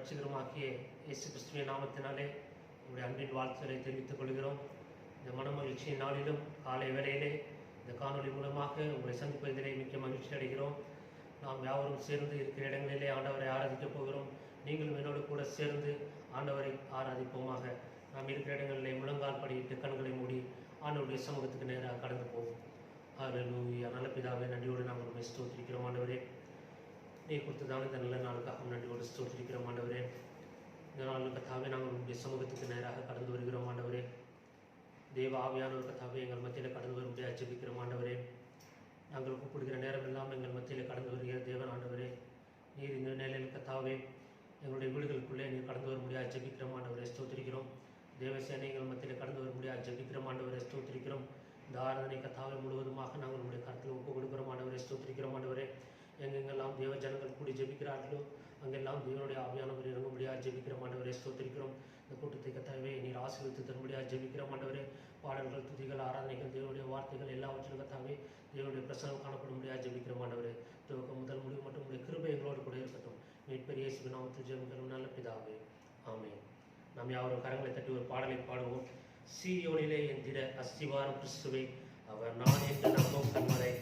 ரட்சகருமாகிய இயேசு கிறிஸ்துவின் நாமத்தினாலே உங்களுடைய அன்பின் வாழ்த்துக்களை தெரிவித்துக் கொள்கிறோம். இந்த மனமகிழ்ச்சியின் நாளிலும் காலை வேளையிலே இந்த காணொலி மூலமாக உங்களை சந்திப்பதிலே மிக்க மகிழ்ச்சி அடைகிறோம். நாம் யாவரும் சேர்ந்து இருக்கிற இடங்களிலே ஆண்டவரை ஆராதிக்கப் போகிறோம். நீங்களும் என்னோடு கூட சேர்ந்து ஆண்டவரை ஆராதிப்போமாக. நாம் இருக்கிற இடங்களிலே முழங்கால் படியிட்டு கண்களை மூடி ஆண்டவருடைய சமூகத்துக்கு நேராக கடந்து போவோம். ஹல்லேலூயா. நல்ல பிதாவே, நன்றியோடு நாங்கள் உண்மை ஸ்தோத்திரிக்கிறோம் ஆண்டவரே. நீ கொடுத்ததான இந்த நல்ல நாளுக்காக நன்றியோடு ஸ்தோத்திரிக்கிறோம் ஆண்டவரே. இந்த நாள் கத்தாவே நாங்கள் உங்களுடைய சமூகத்துக்கு நேராக கடந்து வருகிறோம் ஆண்டவரே. தேவ ஆவியானவர் கத்தாவே எங்கள் மத்தியில் கடந்து வரும்படியாக ஜெபிக்கிறோம் ஆண்டவரே. நாங்கள் கூப்பிடுகிற நேரம் எல்லாம் எங்கள் மத்தியில் கடந்து வருகிற தேவன் ஆண்டவரே. நீர் இந்த நிலையில் கத்தாவே எங்களுடைய வீடுகளுக்குள்ளே நீர் கடந்து வரும்படியாக ஜெபிக்கிறோம் ஆண்டவரே, ஸ்தோத்திரிக்கிறோம். தேவசேனை எங்கள் மத்தியில் கடந்து வரும்படியாக ஜெபிக்கிறோம் ஆண்டவரே, ஸ்தோத்திரிக்கிறோம். இந்த ஆராதனை கத்தாவை முழுவதுமாக நாங்கள் உங்களுடைய கருத்தில் ஒப்பு கொடுக்கிறோம் ஆண்டவரே, ஸ்தோத்திரிக்கிறோம் ஆண்டவரே. எங்கெங்கெல்லாம் தேவ ஜனங்கள் கூடி ஜெபிக்கிறார்களோ அங்கெல்லாம் தேவனுடைய ஆவியானவர் இறங்கும்படியாக ஜெபிக்கிறோம் ஆண்டவரே, ஸ்தோத்திரிக்கிறோம். இந்த கூட்டத்தை கத்தாவே நீர் ஆசீர்வதித்து தரும்படியாக ஜெபிக்கிறோம் ஆண்டவரே. பாடல்கள், துதிகள், ஆராதனைகள், தேவனுடைய வார்த்தைகள் எல்லாவற்றிலும் கத்தாவே தேவனுடைய பிரசனம் காணப்படும்படியாக ஜெபிக்கிறோம் ஆண்டவரே. துவக்கம் முதல் முடிவு மற்றும் உடைய கிருபை எங்களோடு கூட இருக்கட்டும். மீட்பர் இயேசுவின் நாமத்தில் ஜெபிக்கிறோம் நல்ல பிதாவே, ஆமென். நாம் யாவரும் கரங்களை தட்டி ஒரு பாடலை பாடுவோம். சீயோனிலே எந்திர அஸ்திவாரம் கிறிஸ்துவே, அவர் நான் என்று நம்பும் கண்மலை.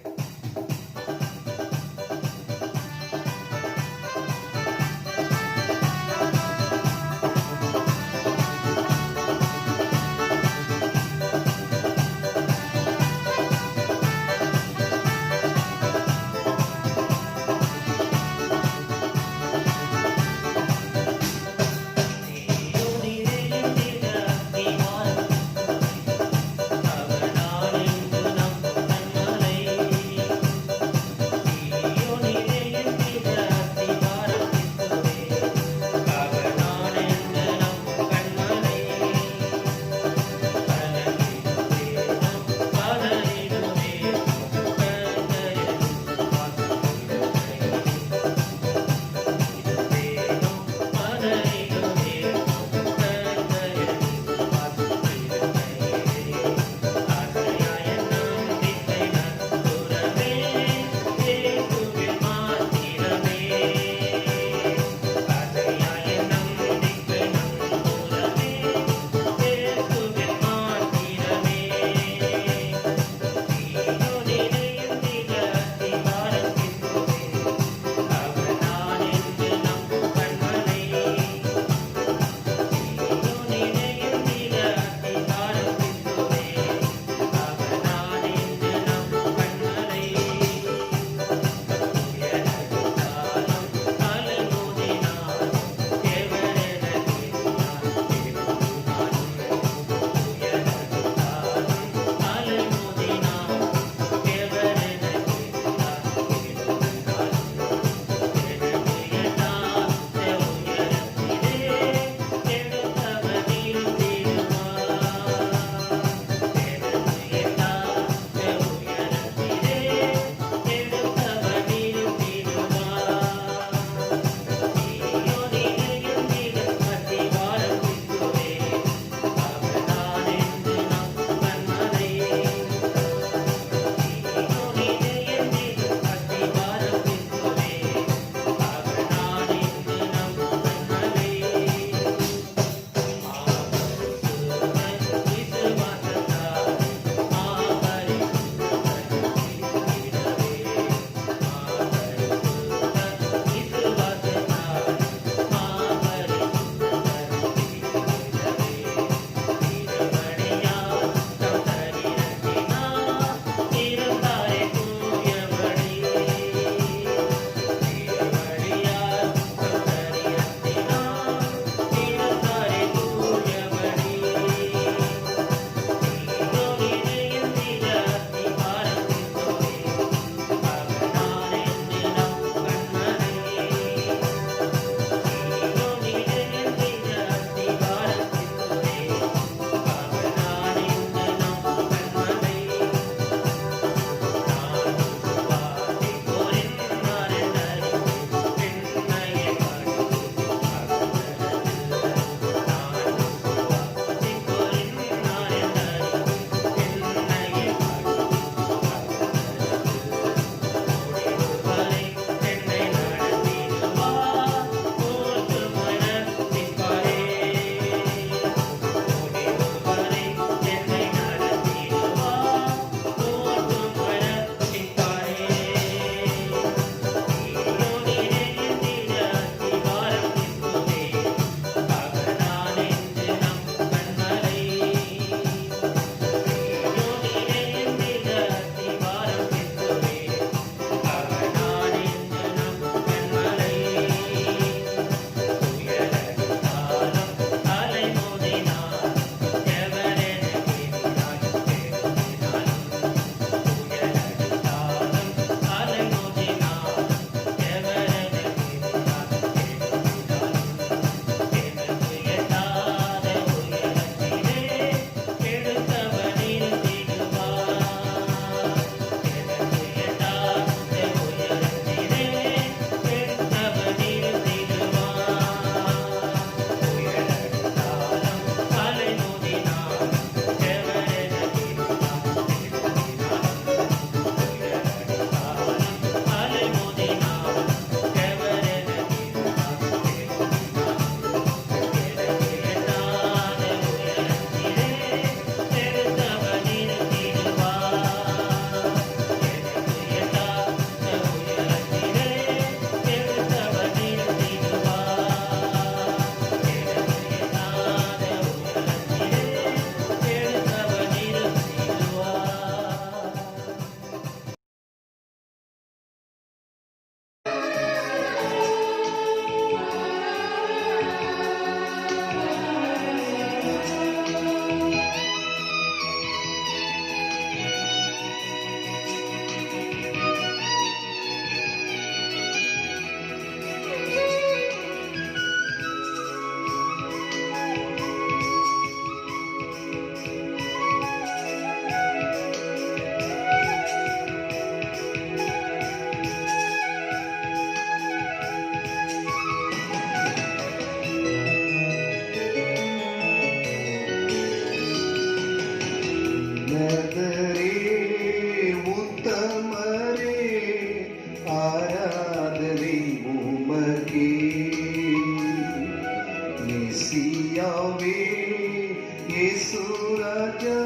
ராஜா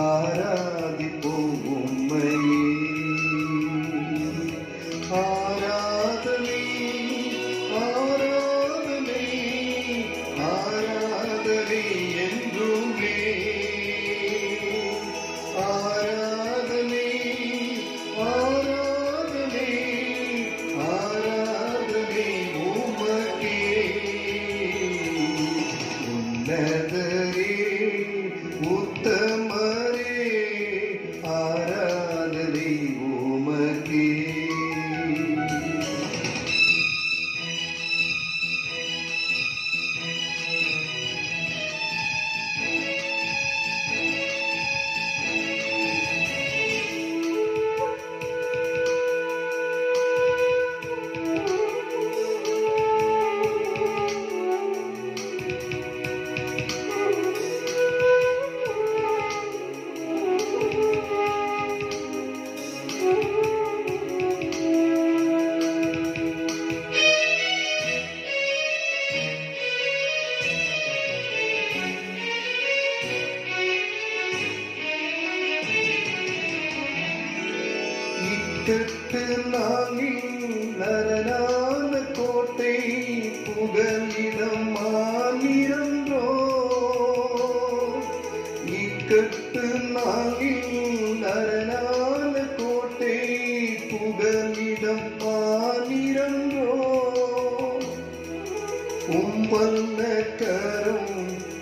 ஆராதிப்போம் உம்மையே. ஆராதனை ஆராதனை ஆராதனை என்றுமே. ஆராதனை ஆராதனை ஆராதனை உமக்கே. உன்னதரே உத்தமரே ஆராதனை உமக்கே. இக்கட்டு நாளில் நரனான கோட்டை புகலிடம் மாநிலன்றோ. இக்கட்டு நாளில் நரனான கோட்டை புகலிடம் மாநிலன்றோ. உம்பல்ல கரம்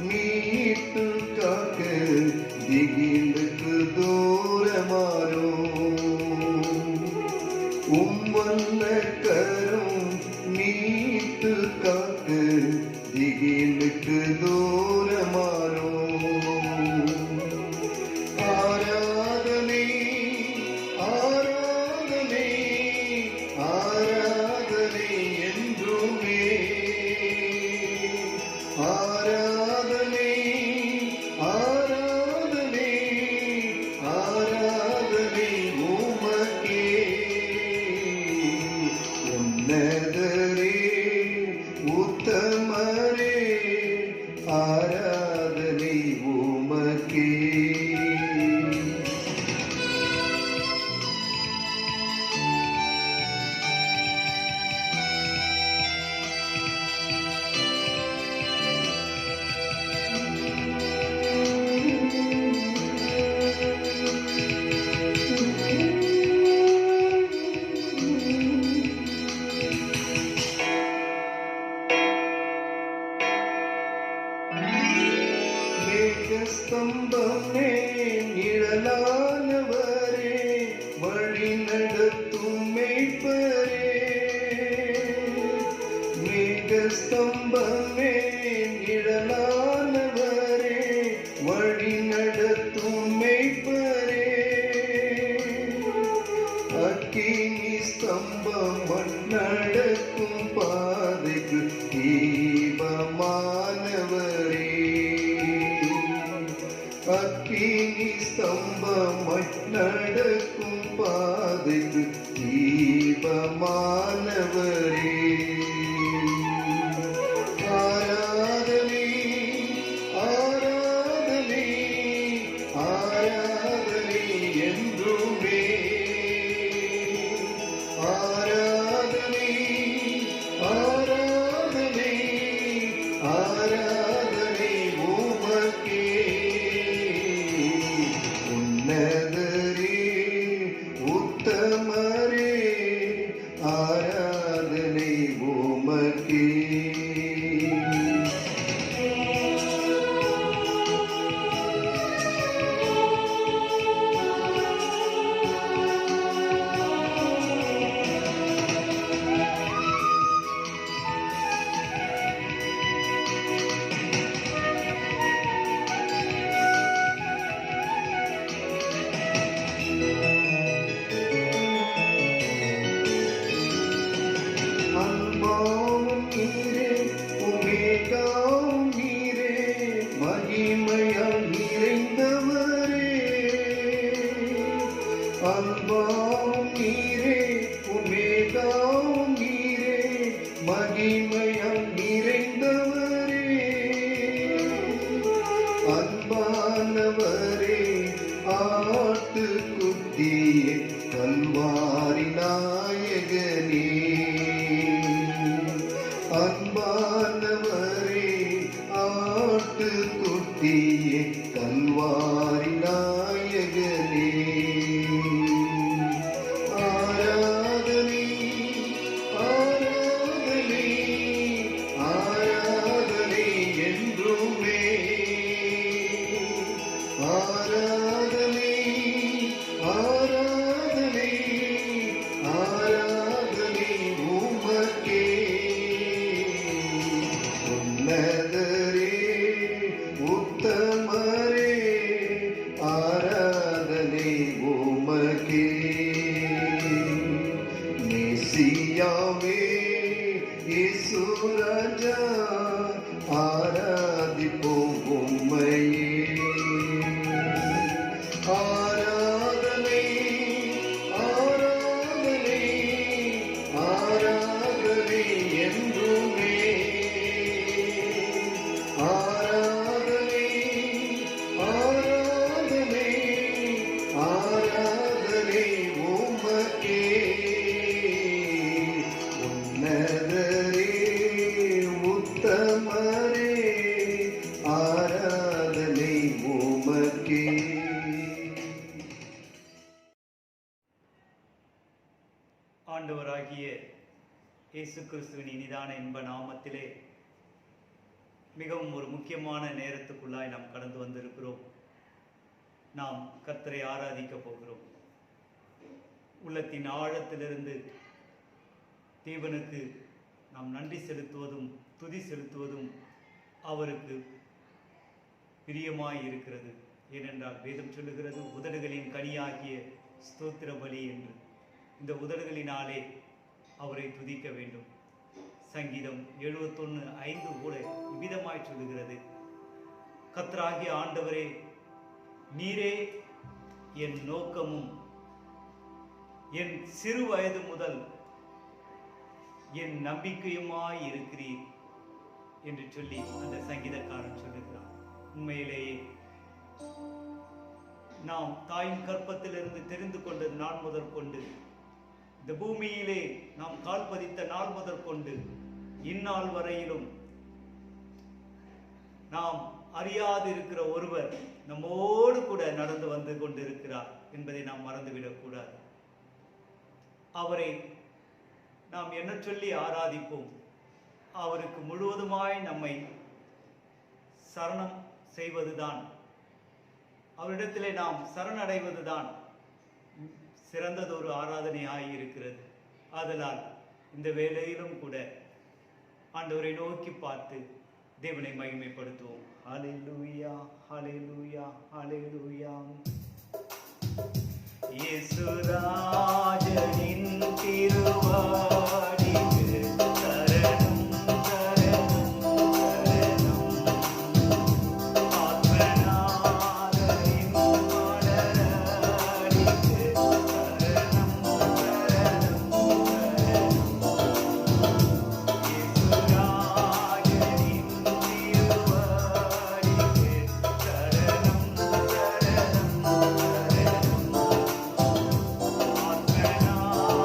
மீட்டு காக்க திகிலுக்கு தூரமானோ. உம்பல்ல கரம் மீட்டு காக்க திகிலுக்கு தூரமானோ. ஆராதனை ஆராதனை ஆராதனை என்றுமே. ஆராதனை ஆராதனை ஆராதனை உமக்கே. உன்னதரே உத்தமரே ஆராதனை உமக்கே. மேகஸ்தம்பமே நிழலானவரே வழி நடத்தும் மேய்ப்பரே. மேகஸ்தம்பமே நிழலானவரே வழி நடத்தும் மேய்ப்பரே. அக்கினி ஸ்தம்பம் நடக்கும் பாதைக்கு தீபமானவரே. அக்கினி ஸ்தம்பமாய் நடக்கும் பாதைக்கு தீபமானவரே. ஆராதனை ஆராதனை ஆராதனை என்றுமே. ஆராதனை ஆராதனை ஆராதனை உமக்கே. உன்னதரே உத்தமரே ஆராதனை உமக்கே. அன்பாவும் நீரே உமேகாவும் நீரே மகிமையால் நிறைந்தவரே. அன்பாவும் நீரே உமேகாவும் நீரே மகிமையால் நிறைந்தவரே. அன்பான அன்பானவரே ஆட்டுக்குட்டியே கல்வாரி நாயகனே ஆராதனை ஆராதனை ஆராதனை என்றுமே ஆராதனை ஆராதனை ஆராதனை உமக்கே உன்னதரே உத்தமரே ஆராதனை உமக்கே மெசியாவே இயேசு ராஜா ஆராதிப்போம் உம்மையே ஆராதனை ஆராதனை ஆராதனை என்றுமே ஆராதனை ஆராதனை ஆராதனை உமக்கே உன்னதரே உத்தமரே ஆராதனை உமக்கே. ஆண்டவராகிய இயேசு கிறிஸ்துவின் இனிதான இன்ப நாமத்திலே மிகவும் ஒரு முக்கியமான நேரத்துக்குள்ளாய் நாம் கடந்து வந்திருக்கிறோம். நாம் கர்த்தரை ஆராதிக்க போகிறோம். உள்ளத்தின் ஆழத்திலிருந்து தேவனுக்கு நாம் நன்றி செலுத்துவதும் துதி செலுத்துவதும் அவருக்கு பிரியமாய் இருக்கிறது. ஏனென்றால் வேதம் சொல்லுகிறது, உதடுகளின் கனியாகிய ஸ்தோத்திர பலி என்று. இந்த உதடுகளினாலே அவரை துதிக்க வேண்டும். சங்கீதம் 71:5 கூட இவ்விதமாய் சொல்லுகிறது, கர்த்தராகிய ஆண்டவரே, நீரே என் நோக்கமும் என் சிறு வயது முதல் என் நம்பிக்கையுமாய் இருக்கிறீர் என்று சொல்லி அந்த சங்கீதக்காரன் சொல்லுகிறார். உண்மையிலேயே நாம் தாயின் கற்பத்திலிருந்து தெரிந்து கொண்டது நாள் முதல் கொண்டு, இந்த பூமியிலே நாம் கால் பதித்த நாள் முதல் கொண்டு இந்நாள் வரையிலும் நாம் அறியாதிருக்கிற ஒருவர் நம்மோடு கூட நடந்து வந்து கொண்டிருக்கிறார் என்பதை நாம் மறந்துவிடக்கூடாது. அவரை நாம் என்ன சொல்லி ஆராதிப்போம்? அவருக்கு முழுவதுமாய் நம்மை சரணம் செய்வதுதான், அவரிடத்திலே நாம் சரணடைவதுதான் சிறந்ததொரு ஆராதனையாய் இருக்கிறது. ஆதலால் இந்த வேளையிலும் கூட ஆண்டவரை நோக்கி பார்த்து தேவனை மகிமைப்படுத்துவோம். ஹல்லேலூயா, ஹல்லேலூயா, ஹல்லேலூயா. இயேசு ராஜனின் திருவாடிக்கு சரணம் சரணம் சரணம். ஆத்மநாதரின் மலரடிக்கு சரணம் சரணம் சரணம். இயேசு ராஜனின் திருவாடிக்கு சரணம் சரணம் சரணம். ஆத்மநாதரின்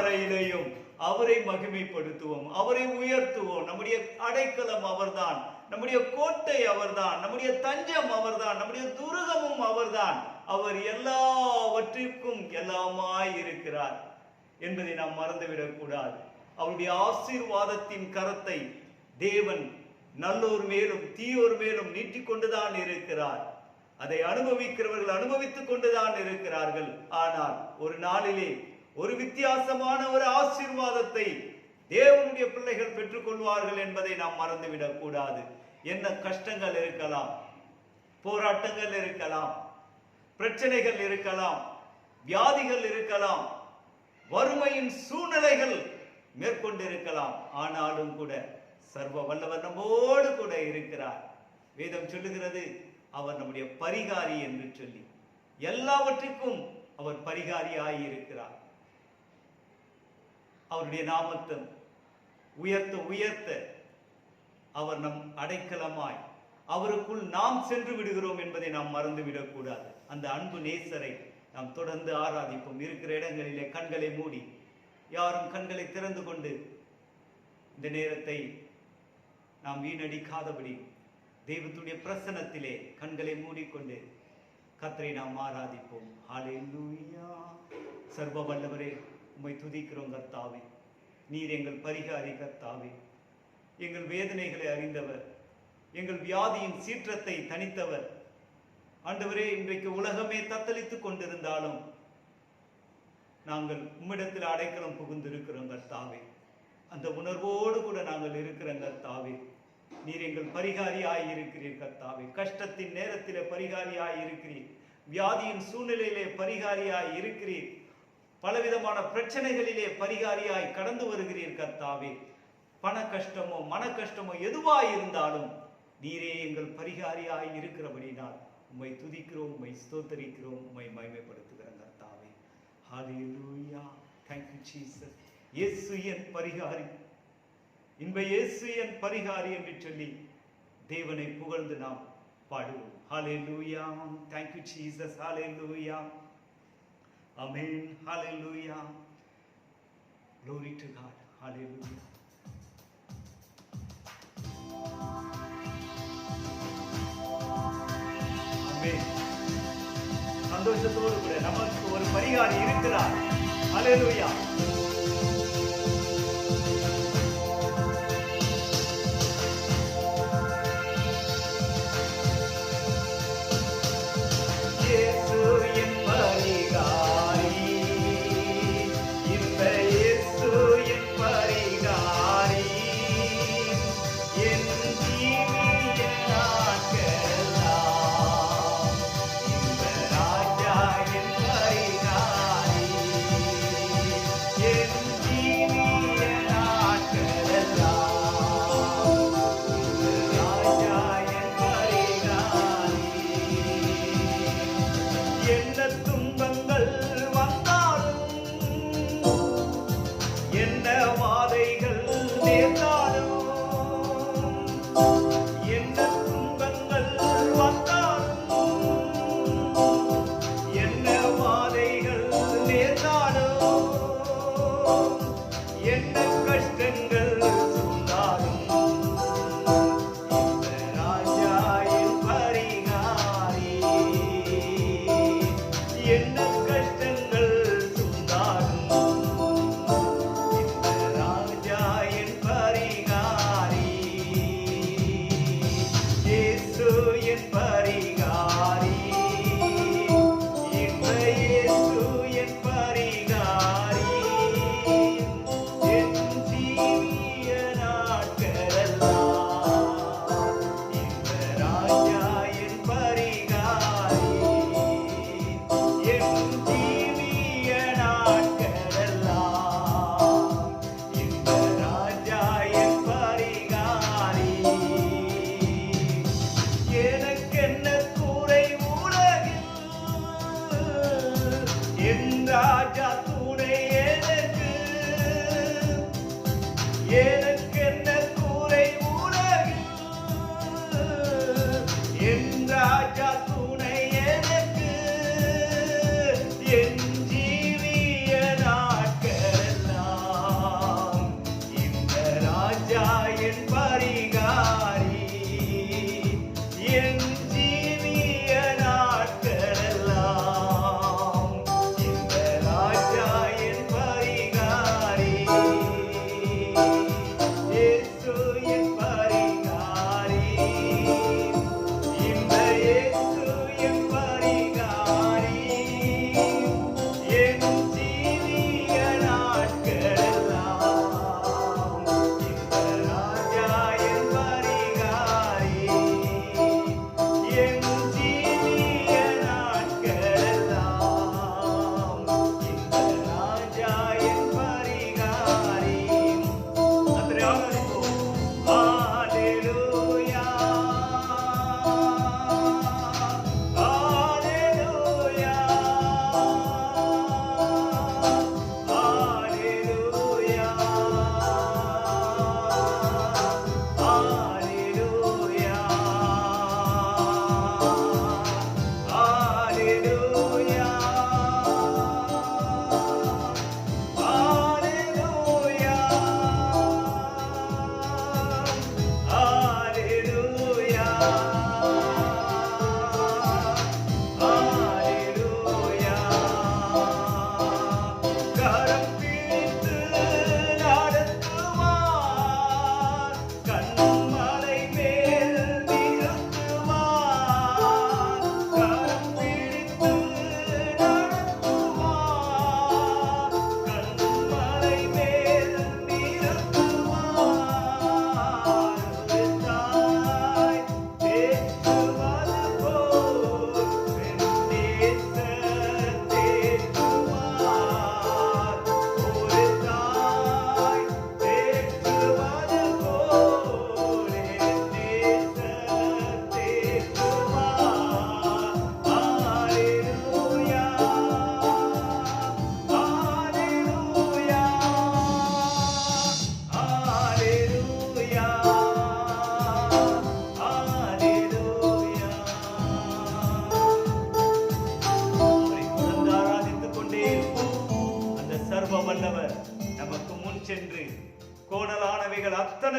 வரையிலேயும் அவரை மகிமைப்படுத்துவோம், அவரை உயர்த்துவோம். நம்முடைய அடைக்கலம் அவர்தான், நம்முடைய கோட்டை அவர்தான், நம்முடைய தஞ்சம் அவர்தான், நம்முடைய துருகமும் அவர்தான். அவர் எல்லாவற்றிற்கும் எல்லாமாய் இருக்கிறார் என்பதை நாம் மறந்துவிடக் கூடாது. அவருடைய ஆசீர்வாதத்தின் கரத்தை தேவன் நல்லோர் மேலும் தீயோர் மேலும் நீட்டிக்கொண்டுதான் இருக்கிறார். அதை அனுபவிக்கிறவர்கள் அனுபவித்துக் கொண்டுதான் இருக்கிறார்கள். ஆனால் ஒரு நாளிலே ஒரு வித்தியாசமான ஒரு ஆசீர்வாதத்தை தேவனுடைய பிள்ளைகள் பெற்றுக்கொள்வார்கள் என்பதை நாம் மறந்துவிடக் கூடாது. என்ன கஷ்டங்கள் இருக்கலாம், போராட்டங்கள் இருக்கலாம், பிரச்சனைகள் இருக்கலாம், வியாதிகள் இருக்கலாம், வறுமையின் சூழ்நிலைகள் மேற்கொண்டிருக்கலாம். ஆனாலும் கூட சர்வ வல்லவர் நம்மோடு கூட இருக்கிறார். வேதம் சொல்லுகிறது அவர் நம்முடைய பரிகாரி என்று சொல்லி. எல்லாவற்றிற்கும் அவர் பரிகாரியாய் இருக்கிறார். அவருடைய நாமத்தை உயர்த்த உயர்த்த அவர் நம் அடைக்கலமாய் அவருக்குள் நாம் சென்று விடுகிறோம் என்பதை நாம் மறந்துவிடக் கூடாது. அந்த அன்பு நேசரை நாம் தொடர்ந்து ஆராதிப்போம். இருக்கிற இடங்களிலே கண்களை மூடி, யாரும் கண்களை திறந்து கொண்டு இந்த நேரத்தை நாம் வீணடிக்காதபடி தெய்வத்துடைய பிரசன்னத்திலே கண்களை மூடிக்கொண்டு கர்த்தரை நாம் ஆராதிப்போம். ஹல்லேலூயா. சர்வ வல்லவரே, உம்மை துதிக்கிறோம் கர்த்தாவே. நீர் எங்கள் பரிகாரி கர்த்தாவே. எங்கள் வேதனைகளை அறிந்தவர், எங்கள் வியாதியின் சீற்றத்தை தணித்தவர். ஆண்டவரே, இன்றைக்கு உலகமே தத்தளித்துக் கொண்டிருந்தாலும் நாங்கள் உம்மிடத்தில் அடைக்கலம் புகுந்திருக்கிறோம் கர்த்தாவே. அந்த உணர்வோடு கூட நாங்கள் இருக்கிறோம் கர்த்தாவே. நீர் எங்கள் பரிகாரியாய் இருக்கிறீர் கர்த்தாவே. கஷ்டத்தின் நேரத்திலே பரிகாரியாய் இருக்கிறீர், வியாதியின் சூழ்நிலையிலே பரிகாரியாய் இருக்கிறீர், பலவிதமான பிரச்சனைகளிலே பரிகாரியாய் கடந்து வருகிறீர் கர்த்தாவே. பண கஷ்டமோ மன கஷ்டமோ எதுவாய் இருந்தாலும் நீரே எங்கள் பரிகாரியாய் இருக்கிறபடினால் உம்மை துதிக்கிறோம், உம்மை ஸ்தோத்தரிக்கிறோம், உம்மை மகிமைப்படுத்துகிறோம் கர்த்தாவே. ஹல்லேலூயா. Thank you Jesus. இயேசு என் பரிகாரி, இன்ப இயேசு என் பரிகாரி என்று சொல்லி தேவனை புகழ்ந்து நாம் பாடுவோம். ஹல்லேலூயா. Thank you Jesus. Hallelujah. Amen. Hallelujah. Glory to God. Hallelujah. Amen. சந்தோஷத்தோடு கூட நமக்கு ஒரு பரிகாரி இருக்கிறார். Hallelujah. என் ஜீவிய நாட்களெல்லாம்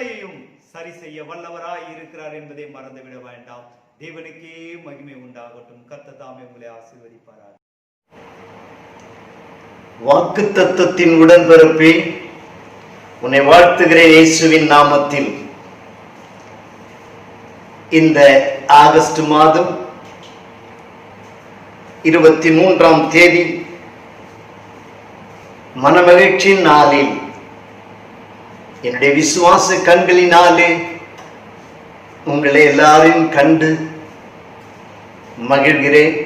அத்தனையையும் சரி செய்ய வல்லவராய் இருக்கிறார் என்பதை மறந்துவிட வேண்டாம். தேவனுக்கே மகிமை உண்டாகட்டும். கர்த்தர் தாமே உங்களை ஆசீர்வதிப்பாராக. வாக்குத்தத்தத்தின் உடன்பிறப்பே, உன்னை வாழ்த்துகிறேன் இயேசுவின் நாமத்தில். இந்த ஆகஸ்ட் மாதம் 23ஆம் தேதி மனமகிழ்ச்சியின் நாளில் என்னுடைய விசுவாச கண்களினாலே உங்களை எல்லாரையும் கண்டு மகிழ்கிறேன்.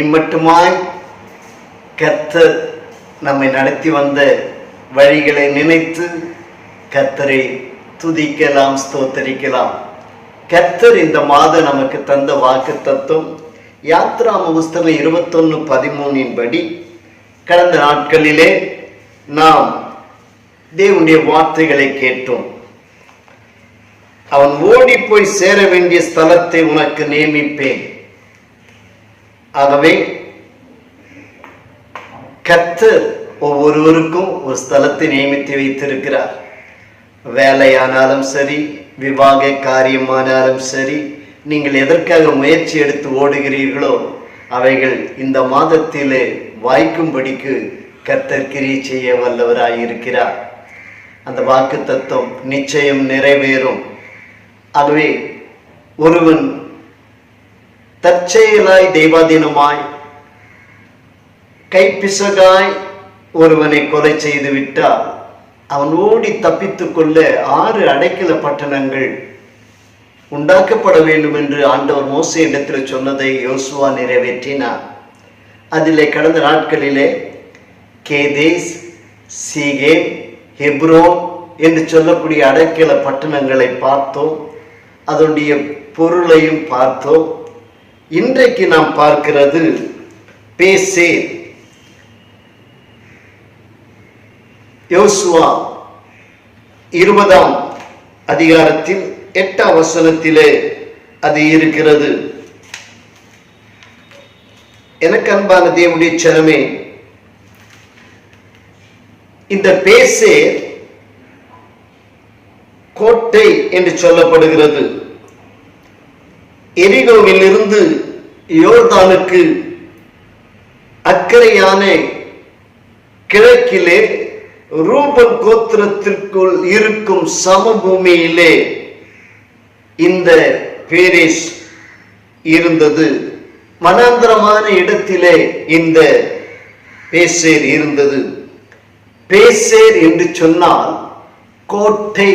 இம்மட்டுமாய் கர்த்தர் நம்மை நடத்தி வந்த வழிகளை நினைத்து கர்த்தரை துதிக்கலாம், ஸ்தோத்தரிக்கலாம். கர்த்தர் இந்த மாதம் நமக்கு தந்த வாக்குத்தத்தம் யாத்ராம புஸ்தகம் 21:13 படி கடந்த நாட்களிலே நாம் தேவனுடைய வார்த்தைகளை கேட்டோம். அவன் ஓடி போய் சேர வேண்டிய ஸ்தலத்தை உனக்கு நியமிப்பேன். ஆகவே கர்த்தர் ஒவ்வொருவருக்கும் ஒரு ஸ்தலத்தை நியமித்து வைத்திருக்கிறார். வேலையானாலும் சரி, விவாக காரியமானாலும் சரி, நீங்கள் எதற்காக முயற்சி எடுத்து ஓடுகிறீர்களோ அவைகள் இந்த மாதத்திலே வாய்க்கும்படிக்கு கர்த்தர் கிரியை செய்ய வல்லவராய் இருக்கிறார். அந்த வாக்கு தத்துவம் நிச்சயம் நிறைவேறும். ஆகவே ஒருவன் தற்செயலாய் தெய்வாதீனமாய் கைப்பிசகாய் ஒருவனை கொலை செய்து விட்டால் அவன் ஓடி தப்பித்துக் கொள்ள 6 அடைக்கல பட்டணங்கள் உண்டாக்கப்பட வேண்டும் என்று ஆண்டவர் மோசே இடத்தில் சொன்னதை யோசுவா நிறைவேற்றினார். அதிலே கடந்த நாட்களிலே கேதேஸ், சீகேம், ஹெப்ரோன் என்று சொல்லக்கூடிய அடைக்கல பட்டணங்களை பார்த்தோம். அதனுடைய பொருளையும் பார்த்தோம். இன்றைக்கு நாம் பார்க்கிறது பேசேர். யோசுவா 20ஆம் அதிகாரத்தில் 8ஆம் வசனத்திலே அது இருக்கிறது. எனக்கு அன்பான தேவனுடைய ஜனமே, இந்த பேசேர் கோட்டை என்று சொல்லப்படுகிறது. எரிகோவில் இருந்து யோர்தானுக்கு அக்கறையான கிழக்கிலே ரூபன் கோத்திரத்திற்குள் இருக்கும் சமபூமியிலே இந்த பேரேஸ் இருந்தது. மனாந்தரமான இடத்திலே இந்த பேசேர் இருந்தது. பேசேர் என்று சொன்னால் கோட்டை,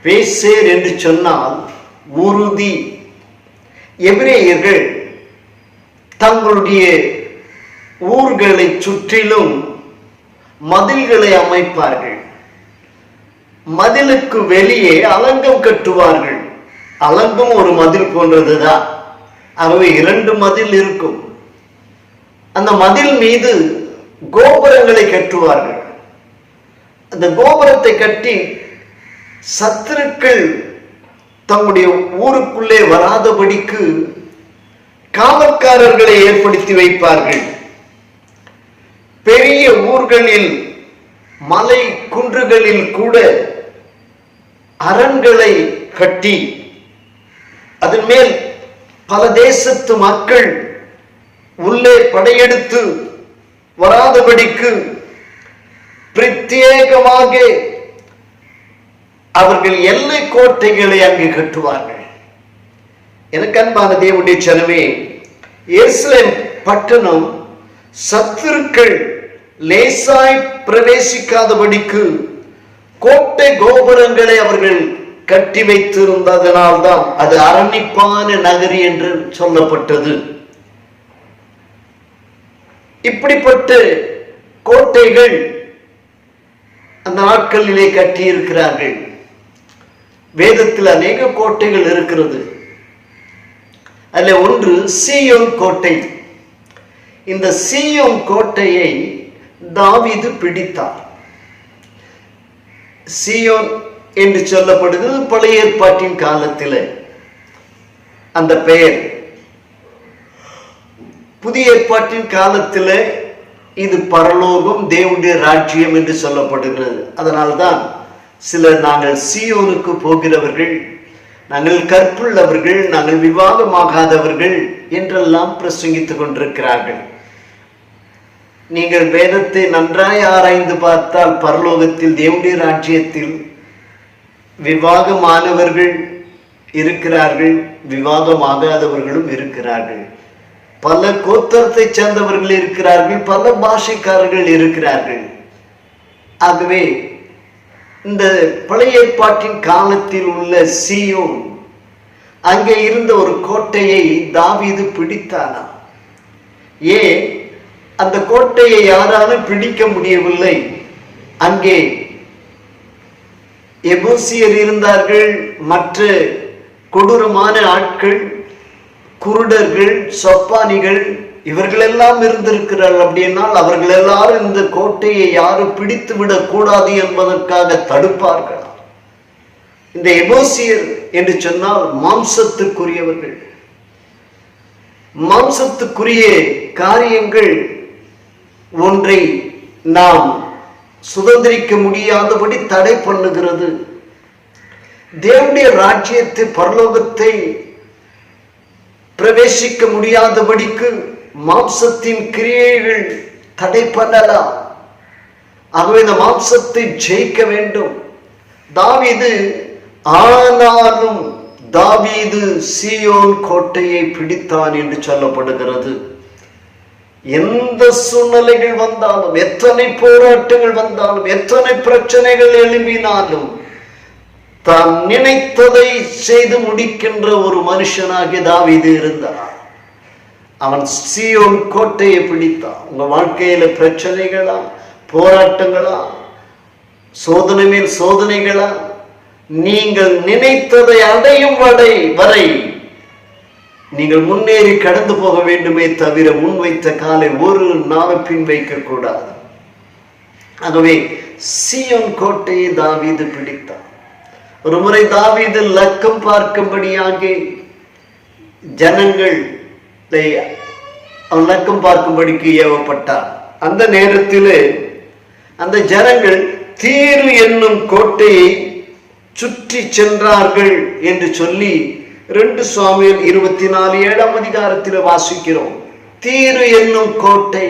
பேசேர் என்று சொன்னால் உறுதி. எபிரேயர்கள் தங்களுடைய ஊர்களை சுற்றிலும் மதில்களை அமைப்பார்கள். மதிலுக்கு வெளியே அலங்கம் கட்டுவார்கள். அலங்கம் ஒரு மதில் போன்றதுதான். ஆகவே 2 மதில் இருக்கும். அந்த மதில் மீது கோபுரங்களை கட்டுவார்கள். அந்த கோபுரத்தை கட்டி சத்துருக்கள் தங்களுடைய ஊருக்குள்ளே வராதபடிக்கு காவல்காரர்களை ஏற்படுத்தி வைப்பார்கள். பெரிய ஊர்களில், மலை குன்றுகளில் கூட அரண்களை கட்டி அதன் மேல் பல தேசத்து மக்கள் உள்ளே படையெடுத்து வராதபடிக்கு பிரத்யேகமாக அவர்கள் எல்லை கோட்டைகளை அங்கு கட்டுவார்கள். எனக்கு அன்பான தேவனுடைய ஜனமே, எருசலேம் பட்டணம் சத்துருக்கள் லேசாய் பிரவேசிக்காதபடிக்கு கோட்டை கோபுரங்களை அவர்கள் கட்டி வைத்திருந்ததனால்தான் அது அரணிப்பான நகரி என்று சொல்லப்பட்டது. இப்படிப்பட்ட கோட்டைகள் அந்த நாட்களிலே கட்டியிருக்கிறார்கள். வேதத்தில் அநேக கோட்டைகள் இருக்கிறது. அதில் ஒன்று சீயோன் கோட்டை. இந்த சீயோன் கோட்டையை தாவீது பிடித்தார். சீயோன் என்று சொல்லப்படுகிறது பழைய ஏற்பாட்டின் காலத்தில் அந்த பெயர். புதிய ஏற்பாட்டின் காலத்தில் இது பரலோகம், தேவனுடைய ராஜ்யம் என்று சொல்லப்படுகிறது. அதனால்தான் சிலர் நாங்கள் சீயோனுக்கு போகிறவர்கள், நாங்கள் கற்புள்ளவர்கள், நாங்கள் விவாகமாகாதவர்கள் என்றெல்லாம் பிரசங்கித்துக் கொண்டிருக்கிறார்கள். நீங்கள் வேதத்தை நன்றாய் ஆராய்ந்து பார்த்தால் பரலோகத்தில் தேவனுடைய ராஜ்யத்தில் விவாகமானவர்கள் இருக்கிறார்கள், விவாகமாகாதவர்களும் இருக்கிறார்கள். பல கோத்திரத்தை சேர்ந்தவர்கள் இருக்கிறார்கள், பல பாஷைக்காரர்கள் இருக்கிறார்கள். ஆகவே இந்த பழைய ஏற்பாட்டின் காலத்தில் உள்ள சீயோன், அங்கே இருந்த ஒரு கோட்டையை தாவீது பிடித்தானா? ஏன் அந்த கோட்டையை யாராலும் பிடிக்க முடியவில்லை? அங்கே எபூசியர் இருந்தார்கள், மற்ற கொடூரமான ஆட்கள், குருடர்கள், சொப்பானிகள், இவர்களெல்லாம் இருந்திருக்கிறார்கள். அப்படின்னால் அவர்கள் எல்லாரும் இந்த கோட்டையை யாரும் பிடித்து விடக் கூடாது என்பதற்காக தடுப்பார்கள். இந்த எபூசியர் என்று சொன்னால் மாம்சத்துக்குரியவர்கள். மாம்சத்துக்குரிய காரியங்கள் ஒன்றை நாம் சுதந்திரிக்க முடியாதபடி தடை பண்ணுகிறது. தேவனுடைய ராஜ்யத்தை, பரலோகத்தை பிரவேசிக்க முடியாதபடிக்கு மாம்சத்தின் கிரியைகள் தடை பண்ணலாம். ஆகவே இந்த மாம்சத்தை ஜெயிக்க வேண்டும். தாவீது, ஆனாலும் தாவீது சீயோன் கோட்டையை பிடித்தான் என்று சொல்லப்படுகிறது. எந்த சூழ்நிலைகள் வந்தாலும், எத்தனை போராட்டங்கள் வந்தாலும், எத்தனை பிரச்சனைகள் எழும்பினாலும் தான் நினைத்ததை செய்து முடிக்கின்ற ஒரு மனுஷனாகிய தாவீது இருந்தார். அவன் சீயோன் கோட்டையை பிடித்தான். உங்க வாழ்க்கையில பிரச்சனைகளா, போராட்டங்களா, சோதனை மேல் சோதனைகளா, நீங்கள் நினைத்ததை அடையும் வரை நீங்கள் முன்னேறி கடந்து போக வேண்டுமே தவிர முன்வைத்த காலை ஒரு நாள் பின் வைக்க கூடாது. ஆகவே சீயோன் கோட்டையை தாவீது பிடித்தான். ஒரு முறை தாவீது லக்கம் பார்க்கும்படியாக ஜனங்கள் அவன் லக்கம் பார்க்கும்படிக்கு ஏவப்பட்டான். அந்த நேரத்தில் அந்த ஜனங்கள் தீரு என்னும் கோட்டையை சுற்றி சென்றார்கள் என்று சொல்லி 2 சாமுவேல் 24 அதிகாரத்தில் வாசிக்கிறோம். தீரு என்னும் கோட்டை,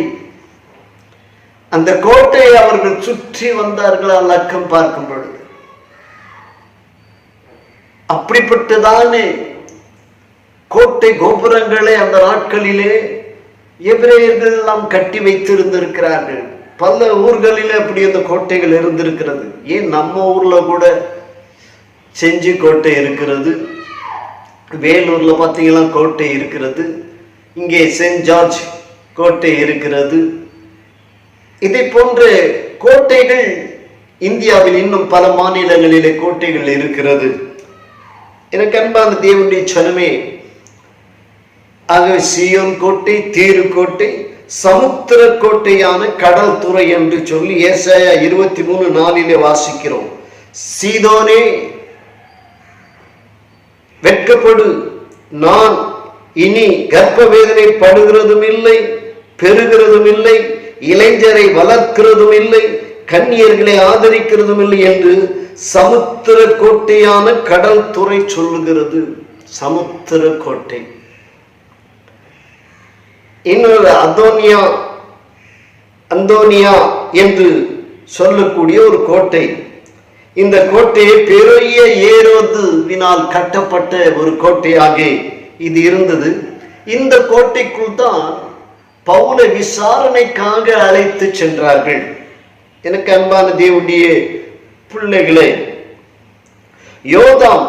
அந்த கோட்டையை அவர்கள் சுற்றி வந்தார்களா லக்கம் பார்க்கும் பொழுது. அப்படிப்பட்டதானே கோட்டை கோபுரங்களை அந்த நாட்களிலே எபிரேயர்கள் எல்லாம் கட்டி வைத்திருந்திருக்கிறார்கள். பல ஊர்களிலே அப்படி அந்த கோட்டைகள் இருந்திருக்கிறது. ஏன் நம்ம ஊர்ல கூட செஞ்சி கோட்டை இருக்கிறது, வேலூர்ல பார்த்தீங்கன்னா கோட்டை இருக்கிறது, இங்கே சென்ட் ஜார்ஜ் கோட்டை இருக்கிறது. இதை போன்ற கோட்டைகள் இந்தியாவில் இன்னும் பல மாநிலங்களிலே கோட்டைகள் இருக்கிறது. எனக்கு அன்பான தேவனுடைய ஜனமே, ஆகவே சீயோன் கோட்டை, தீரு கோட்டை, சமுத்திர கோட்டையான கடல் துறை என்று சொல்லி ஏசாயா 23:4 வாசிக்கிறோம். சீதோனே வெட்கப்படு, நான் இனி கர்ப்ப வேதனை படுகிறதும் இல்லை, பெறுகிறதும் இல்லை, இளைஞரை வளர்க்கிறதும் இல்லை, கன்னியர்களை ஆதரிக்கிறதும் இல்லை என்று சமுத்திர கோட்டையான கடல் துறை சொல்லுகிறது. சமுத்திர கோட்டை. இன்னொரு அந்தோனியா என்று சொல்லக்கூடிய ஒரு கோட்டை. இந்த கோட்டையை பெரிய ஏரோதுவினால் கட்டப்பட்ட ஒரு கோட்டையாக இது இருந்தது. இந்த கோட்டைக்குள் தான் பவுலை விசாரணைக்காக அழைத்து சென்றார்கள். எனக்கு அன்பான தேவனுடைய பிள்ளைகளே, யோதாம்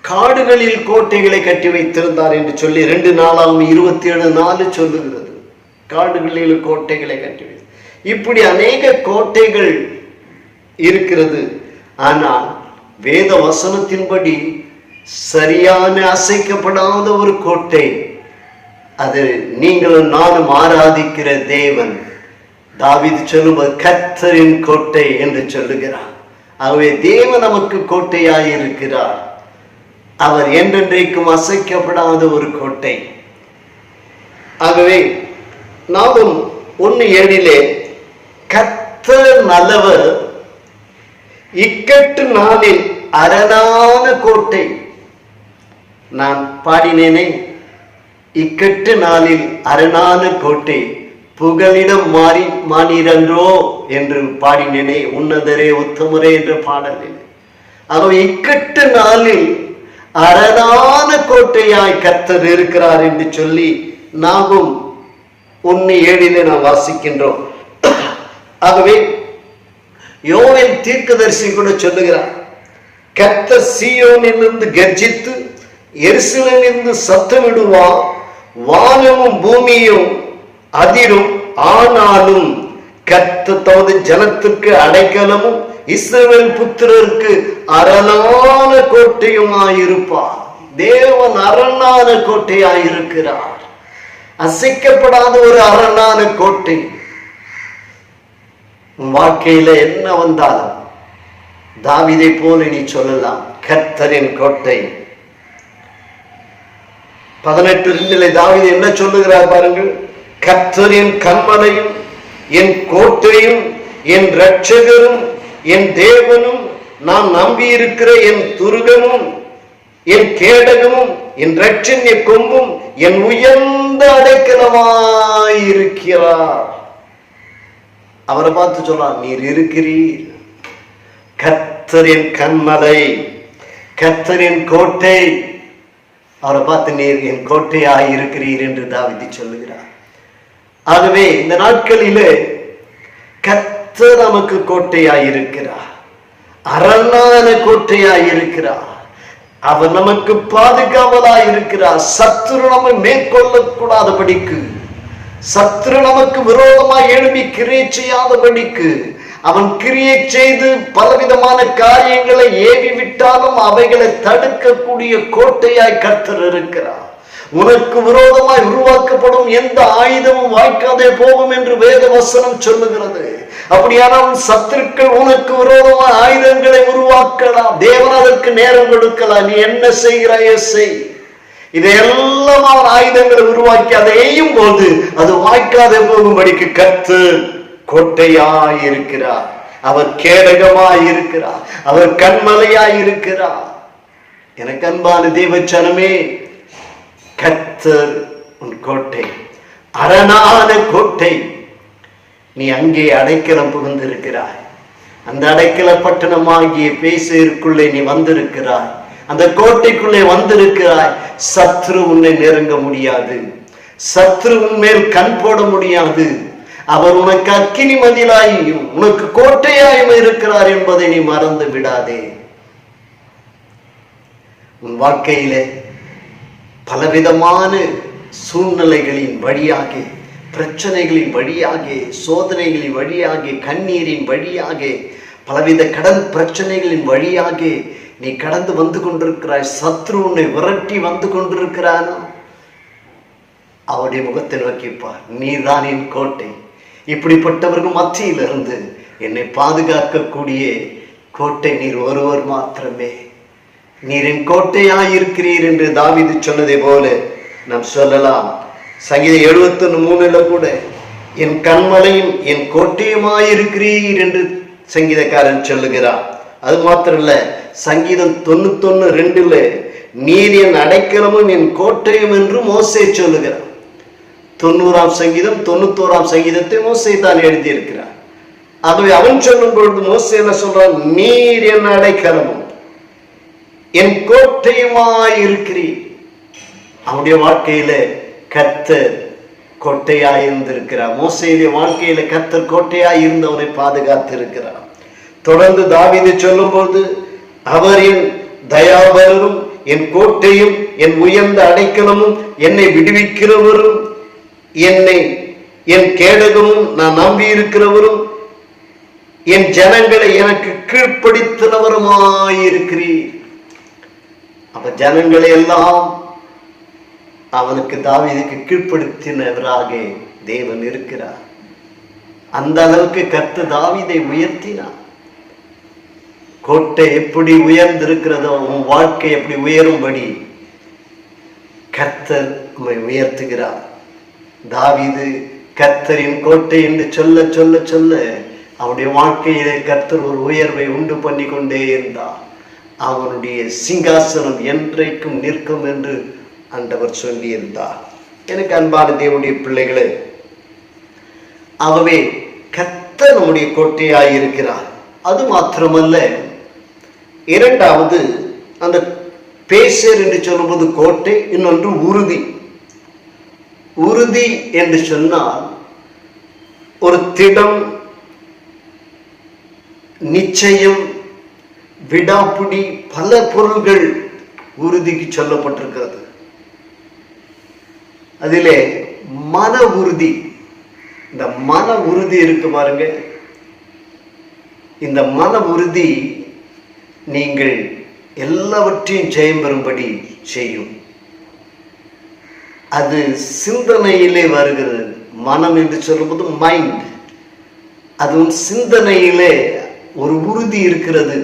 காடுகளில் கோட்டைகளை கட்டி வைத்திருந்தார் என்று சொல்லி 2 நாளாகவும் 27:4 சொல்லுகிறது. காடுகளில் கோட்டைகளை கட்டி வைத்து, இப்படி அநேக கோட்டைகள் இருக்கிறது. ஆனால் வேத வசனத்தின்படி சரியான அசைக்கப்படாத ஒரு கோட்டை, அது நீங்களும் நானும் ஆராதிக்கிற தேவன். தாவீது சொல்லும்போது கர்த்தரின் கோட்டை என்று சொல்லுகிறார். ஆகவே தேவன் நமக்கு கோட்டையாய் இருக்கிறார். அவர் என்றென்றைக்கும் அசைக்கப்படாத ஒரு கோட்டை. ஆகவே நாமும் 1:7 கர்த்தர் நல்லவர், இக்கட்டு நாளில் அரணான கோட்டை. நான் பாடினேனே, இக்கட்டு நாளில் அரணான கோட்டை புகலிடம் மாறீரன்றோ என்று பாடினேனே, உன்னதரே உத்தமரே என்ற பாடலில். ஆகவே இக்கட்டு நாளில் அரணான கோட்டையாய் கர்த்தர் இருக்கிறார் என்று சொல்லி நாமும் 1:7 நாம் வாசிக்கின்றோம். ஆகவே யோவேல் தீர்க்கதரிசி கூட சொல்லுகிறார், கர்த்தர் சீயோனிலிருந்து கர்ஜித்து எருசலேமிலிருந்து சத்தமிடுவார், வானமும் பூமியும் அதிரும், ஆனாலும் கர்த்தர் தமது ஜனத்திற்கு அடைக்கலமும் இஸ்ரவேல் புத்திரருக்கு அரணான கோட்டையுமாயிருப்பார். தேவன் அரணான கோட்டையாயிருக்கிறார். அசைக்கப்படாத ஒரு அரணான கோட்டை. வாழ்க்கையில என்ன வந்தாலும் தாவீதை போல நீ சொல்லலாம், கர்த்தரின் கோட்டை. 18:2 தாவீது என்ன சொல்லுகிறார் பாருங்கள், கர்த்தரின் கன்மலையும் என் கோட்டையும் என் இரட்சகரும் என் தேவனும் நான் நம்பியிருக்கிற என் துருகமும் என் கேடகமும் என் இரட்சண்ய கொம்பும் என் உயர்ந்த அடைக்கலமாயிருக்கிறார். அவரை பார்த்து சொல்றார், நீர் இருக்கிறீர், கர்த்தரின் கன்மலை, கர்த்தரின் கோட்டை. அவரை பார்த்து நீர் என் கோட்டையாய் இருக்கிறீர் என்று தாவீது சொல்லுகிறார். ஆகவே இந்த நாட்களிலே கர்த்தர் நமக்கு கோட்டையாய் இருக்கிறார், அரணான கோட்டையாய் இருக்கிறார். அவர் நமக்கு பாதுகாவலாய் இருக்கிறார். சத்துரு நம்மை மேற்கொள்ளக்கூடாதபடிக்கு, சத்துரு நமக்கு விரோதமாய் எழுப்பி கிரியை செய்யாதபடிக்கு, அவன் கிரியை செய்து பலவிதமான காரியங்களை ஏவி விட்டாலும் அவைகளை தடுக்கக்கூடிய கோட்டையாய் கர்த்தர் இருக்கிறார். உனக்கு விரோதமாய் உருவாக்கப்படும் எந்த ஆயுதமும் வாய்க்காதே போகும் என்று வேத வசனம் சொல்லுகிறது. அப்படியானால் சத்துருக்கள் உனக்கு விரோதமான ஆயுதங்களை உருவாக்கலாம், தேவன் அதற்கு நேரம் கொடுக்கலாம். நீ என்ன செய்கிறாயோ செய். இதையெல்லாம் அவர் ஆயுதங்களை உருவாக்கி அதை எய்யும் போது அது வாய்க்காதே போகும்படிக்கு கர்த்தர் கோட்டையாய் இருக்கிறார், அவர் கேடகமாய் இருக்கிறார், அவர் கண்மலையாய் இருக்கிறார். எனக்கு அன்பான தேவச்சனமே, கர்த்தர் உன் கோட்டை, அரணான கோட்டை. நீ அங்கே அடைக்கலம் புகுந்திருக்கிறாய். அந்த அடைக்கல பட்டணமாகிய பேசேருக்குள்ளே நீ வந்திருக்கிறாய், அந்த கோட்டைக்குள்ளே வந்திருக்கிறாய். சத்ரு உன்னை நெருங்க முடியாது, சத்ரு உன் மேல் கண் போட முடியாது. அவர் உனக்கு அக்கினி மதிலாயும் உனக்கு கோட்டையாயும் இருக்கிறார் என்பதை நீ மறந்து விடாதே. உன் வாழ்க்கையிலே பலவிதமான சூழ்நிலைகளின் வழியாக, பிரச்சனைகளின் வழியாக, சோதனைகளின் வழியாக, கண்ணீரின் வழியாக, பலவித கடன் பிரச்சனைகளின் வழியாக நீ கடந்து வந்து கொண்டிருக்கிறாய். சத்ரு உன்னை விரட்டி வந்து கொண்டிருக்கிறானோ அவருடைய முகத்தை நோக்கிப்பார். நீதான் என் கோட்டை. இப்படிப்பட்டவர்கள் மத்தியிலிருந்து என்னை பாதுகாக்கக்கூடிய கோட்டை நீர் ஒருவர் மாத்திரமே. நீர் என் கோட்டையாயிருக்கிறீர் என்று தாவீது சொன்னதை போல நாம் சொல்லலாம். சங்கீதம் 71:3 கூட என் கண்மலையும் என் கோட்டையுமாயிருக்கிறீர் என்று சங்கீதக்காரன் சொல்லுகிறார். அது மாத்திரம் இல்ல, சங்கீதம் 91:2 நீர் என் அடைக்கலமும் என் கோட்டையும் என்று மோசே சொல்லுகிறார். 90ஆம் சங்கீதம் 91ஆம் சங்கீதத்தை மோசே தான் எழுதியிருக்கிறார். ஆகவே அவன் சொல்லும் பொழுது மோசே என்ன சொல்றான், நீர் என் அடைக்கலமும் என் கோட்டையுமாயிருக்கிறீர். அவனுடைய வாழ்க்கையில கர்த்தர் கோட்டையாய் இருந்திருக்கிறார். மோசேயுடைய வாழ்க்கையில கர்த்தர் கோட்டையாய் இருந்தவனை பாதுகாத்து இருக்கிறார். தொடர்ந்து தாவீது சொல்லும் போது, அவர் என் தயாபரரும் என் கோட்டையும் என் உயர்ந்த அடைக்கலமும் என்னை விடுவிக்கிறவரும் என் கேடகமும் நான் நம்பி இருக்கிறவரும் என் ஜனங்களை எனக்கு கீழ்ப்படுத்தினவருமாயிருக்கிறீர். அப்ப ஜனங்களை எல்லாம் அவனுக்கு தாவீதுக்கு கீழ்ப்படுத்தினவராக தேவன் இருக்கிறார். அந்த அளவுக்கு கர்த்தர் தாவீதை உயர்த்தினார். கோட்டை எப்படி உயர்ந்திருக்கிறதோ உன் வாழ்க்கை எப்படி உயரும்படி கர்த்தர் உம்மை உயர்த்துகிறார். தாவீது கர்த்தரின் கோட்டை என்று சொல்ல சொல்ல சொல்ல அவனுடைய வாழ்க்கையிலே கர்த்தர் ஒரு உயர்வை உண்டு பண்ணி கொண்டே இருந்தார். அவனுடைய சிங்காசனம் என்றைக்கும் நிற்கும் என்று ஆண்டவர் சொல்லியிருந்தார். எனக்கு அன்பான தேவனுடைய பிள்ளைகளே, ஆகவே கர்த்தர் நம்முடைய கோட்டையாய் இருக்கிறார். அது மாத்திரமல்ல, இரண்டாவது அந்த பேசர் என்று சொல்லும்போது கோட்டை, இன்னொன்று உறுதி. உறுதி என்று சொன்னால் ஒரு திடம், நிச்சயம், விடாப்பிடி, பல பொருள்கள் உறுதிக்கு சொல்லப்பட்டிருக்கிறது. அதிலே மன உறுதி, இந்த மன உறுதி இருக்கு பாருங்க. இந்த மன உறுதி நீங்கள் எல்லாவற்றையும் ஜெயம் பெறும்படி செய்யும். அது சிந்தனையிலே வருகிறது. மனம் என்று சொல்லும்போது மைண்ட், அதுவும் சிந்தனையிலே ஒரு உறுதி இருக்கிறது.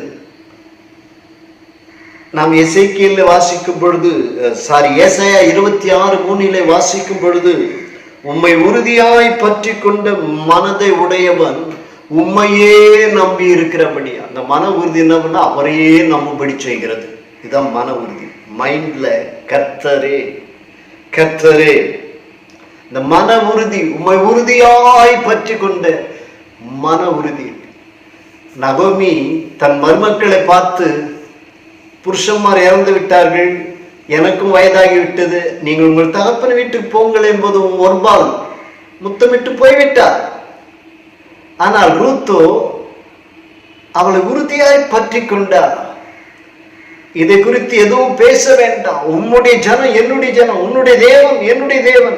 நாம் எசேக்கியேலில் வாசிக்கும் பொழுது, ஏசாயா 26:3 வாசிக்கும் பொழுது, உம்மை உறுதியாய் பற்றி கொண்ட மனதை உடையவன் உம்மையே நம்பி இருக்கிறபடி. அந்த மன உறுதி என்ன பண்ணா அவரையே நம்பும்படி செய்கிறது. இதுதான் மன உறுதி. மைண்ட்ல கர்த்தரே கர்த்தரே. இந்த மன உறுதி, உம்மை உறுதியாய் பற்றி கொண்ட மன உறுதி. நகோமி தன் மருமக்களை பார்த்து, புருஷன்மார் இறந்து விட்டார்கள், எனக்கும் வயதாகிவிட்டது, நீங்கள் உங்கள் தகப்பன் வீட்டுக்கு போங்கள் என்பது ஒருபால் முத்தமிட்டு போய்விட்டார். ஆனால் ரூத்தோ அவளை உறுதியாய் பற்றி கொண்டார். இதை குறித்து எதுவும் பேச வேண்டாம், உம்முடைய ஜனம் என்னுடைய ஜனம், உன்னுடைய தேவன் என்னுடைய தேவன்,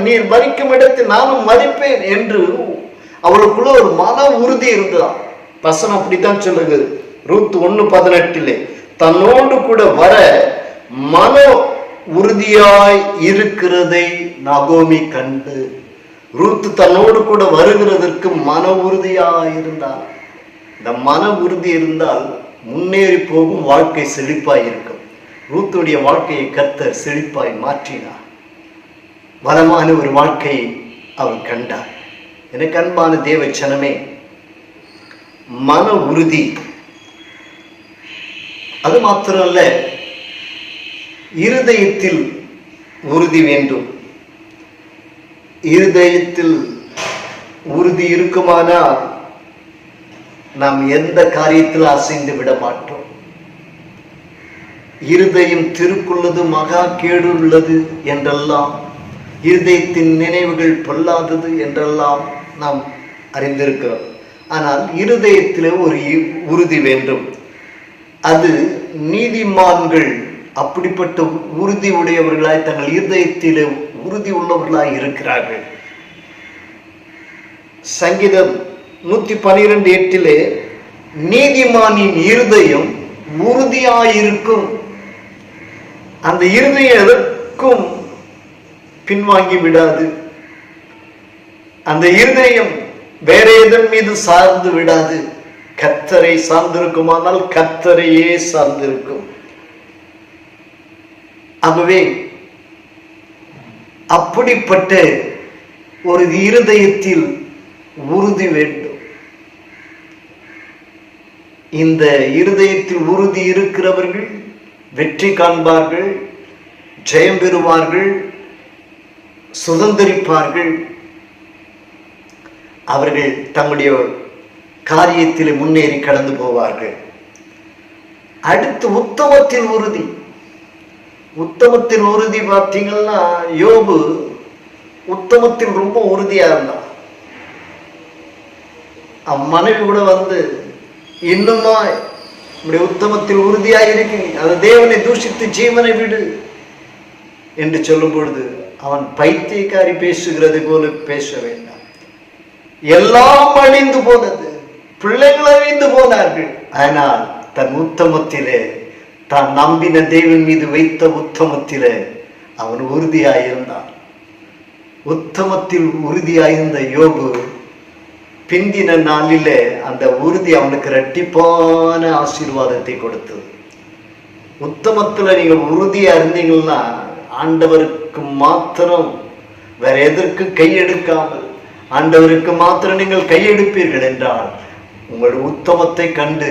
நீர் மறிக்கும் இடத்தில் நானும் மறிப்பேன் என்று அவளுக்குள்ள ஒரு மன உறுதி இருந்ததாம். வசனம் அப்படித்தான் சொல்லுது. ரூத் 1:18 தன்னோடு கூட வர மன உறுதியாய் இருக்கிறதை நகோமி கண்டு, ரூத் தன்னோடு கூட வருகிறதற்கு மன உறுதியாய் இருந்தார். இந்த மன உறுதி இருந்தால் முன்னேறி போகும் வாழ்க்கை செழிப்பாய் இருக்கும். ரூத்துடைய வாழ்க்கையை கர்த்தர் செழிப்பாய் மாற்றினார். வளமான ஒரு வாழ்க்கையை அவர் கண்டார். எனக்கு அன்பான தேவ ஜனமே, மன உறுதி அது மாத்திரமல்ல, இருதயத்தில் உறுதி வேண்டும். இருதயத்தில் உறுதி இருக்குமானால் நாம் எந்த காரியத்தில் அசைந்து விட மாட்டோம். இருதயம் திருக்குள்ளது மகா கேடு உள்ளது என்றெல்லாம், இருதயத்தின் நினைவுகள் பொல்லாதது என்றெல்லாம் நாம் அறிந்திருக்கிறோம். ஆனால் இருதயத்திலே ஒரு உறுதி வேண்டும். அது நீதிமான்கள் அப்படிப்பட்ட உறுதி உடையவர்களாய் தங்கள் இருதயத்திலே உறுதி உள்ளவர்களாய் இருக்கிறார்கள். சங்கீதம் 112:8 நீதிமானின் இருதயம் உறுதியாயிருக்கும், அந்த இருதயம் எதற்கும் பின்வாங்கி விடாது, அந்த இருதயம் வேற எதன் மீது சார்ந்து விடாது. கர்த்தரை சார்ந்திருக்குமானால் கர்த்தரையே சார்ந்திருக்கும். ஆகவே அப்படிப்பட்ட ஒரு இருதயத்தில் உறுதி வேண்டும். இந்த இருதயத்தில் உறுதி இருக்கிறவர்கள் வெற்றி காண்பார்கள், ஜெயம் பெறுவார்கள், சுதந்திரிப்பார்கள். அவர்கள் தங்களுடைய காரியத்தில் முன்னேறி கடந்து போவார்கள். அடுத்து உத்தமத்தில் உறுதி. உத்தமத்தில் உறுதி பார்த்தீங்கன்னா, யோபு உத்தமத்தில் ரொம்ப உறுதியா இருந்தான். மனைவி கூட வந்து, இன்னுமா இப்படி உத்தமத்தில் உறுதியாக இருக்கீங்க, அந்த தேவனை தூஷித்து ஜீவனை விடு என்று சொல்லும் பொழுது அவன் பைத்தியக்காரி பேசுகிறது போல பேச வேண்டாம். எல்லாம் அழிந்து போனது, பிள்ளைகள் அழிந்து போனார்கள். ஆனால் தன் உத்தமத்திலே, தான் நம்பின தேவன் மீது வைத்த உத்தமத்திலே அவன் உறுதியாயிருந்தான். உத்தமத்தில் உறுதியாயிருந்த யோபு பிந்தின நாளிலே அந்த உறுதி அவனுக்கு இரட்டிப்பான ஆசீர்வாதத்தை கொடுத்தது. உத்தமத்துல நீங்க உறுதியா இருந்தீங்கன்னா, ஆண்டவருக்கு மாத்திரம் வேற எதற்கு கையெடுக்காமல் ஆண்டவருக்கு மாத்திரம் நீங்கள் கையெடுப்பீர்கள் என்றால் உங்களுடைய உத்தமத்தை கண்டு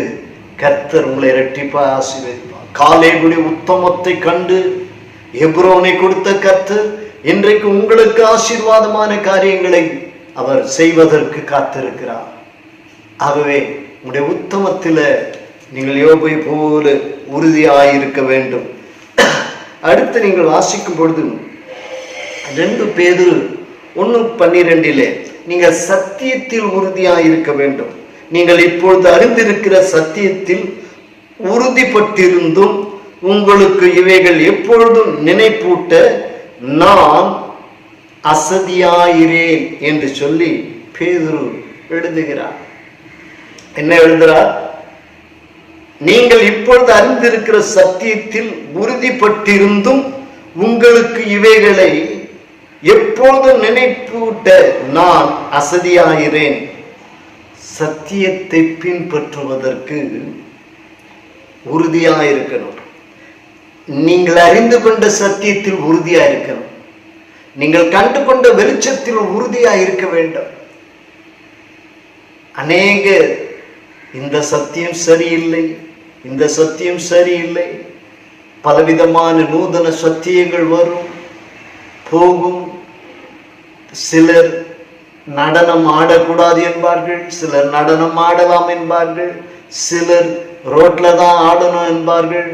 கர்த்தர் உங்களை இரட்டிப்பாய் ஆசீர்வதிப்பார். காலேபுடைய உத்தமத்தை கண்டு எப்ரோனை கொடுத்த கர்த்தர் இன்றைக்கு உங்களுக்கு ஆசீர்வாதமான காரியங்களை அவர் செய்வதற்கு காத்திருக்கிறார். ஆகவே உங்களுடைய உத்தமத்தில் நீங்கள் யோபை போல உறுதியாயிருக்க வேண்டும். அடுத்து நீங்கள் வாசிக்கும் பொழுது 2 பேதுரு 1:12 நீங்கள் சத்தியத்தில் உறுதியாயிருக்க வேண்டும். நீங்கள் இப்பொழுது அறிந்திருக்கிற சத்தியத்தில் உறுதிப்பட்டிருந்தும் உங்களுக்கு இவைகள் எப்பொழுதும் நினைப்பூட்ட நான் அசதியாயிரேன் என்று சொல்லி பேதுரு எழுதுகிறார். என்ன எழுதுகிறார்? நீங்கள் இப்பொழுது அறிந்திருக்கிற சத்தியத்தில் உறுதிப்பட்டிருந்தும் உங்களுக்கு இவைகளை எப்பொழுதும் நினைப்பூட்ட நான் அசதியாயிரேன். சத்தியத்தை பின்பற்றுவதற்கு உறுதியாயிருக்கணும். நீங்கள் அறிந்து கொண்ட சத்தியத்தில் உறுதியாயிருக்கணும். நீங்கள் கண்டு கொண்ட வெளிச்சத்தில் உறுதியாயிருக்க வேண்டும். அநேக இந்த சத்தியம் சரியில்லை, இந்த சத்தியம் சரியில்லை, பலவிதமான நூதன சத்தியங்கள் வரும் போகும். சிலர் நடனம் ஆடக்கூடாது என்பார்கள், சிலர் நடனம் ஆடலாம் என்பார்கள், சிலர் ரோட்ல தான் ஆடணும் என்பார்கள்.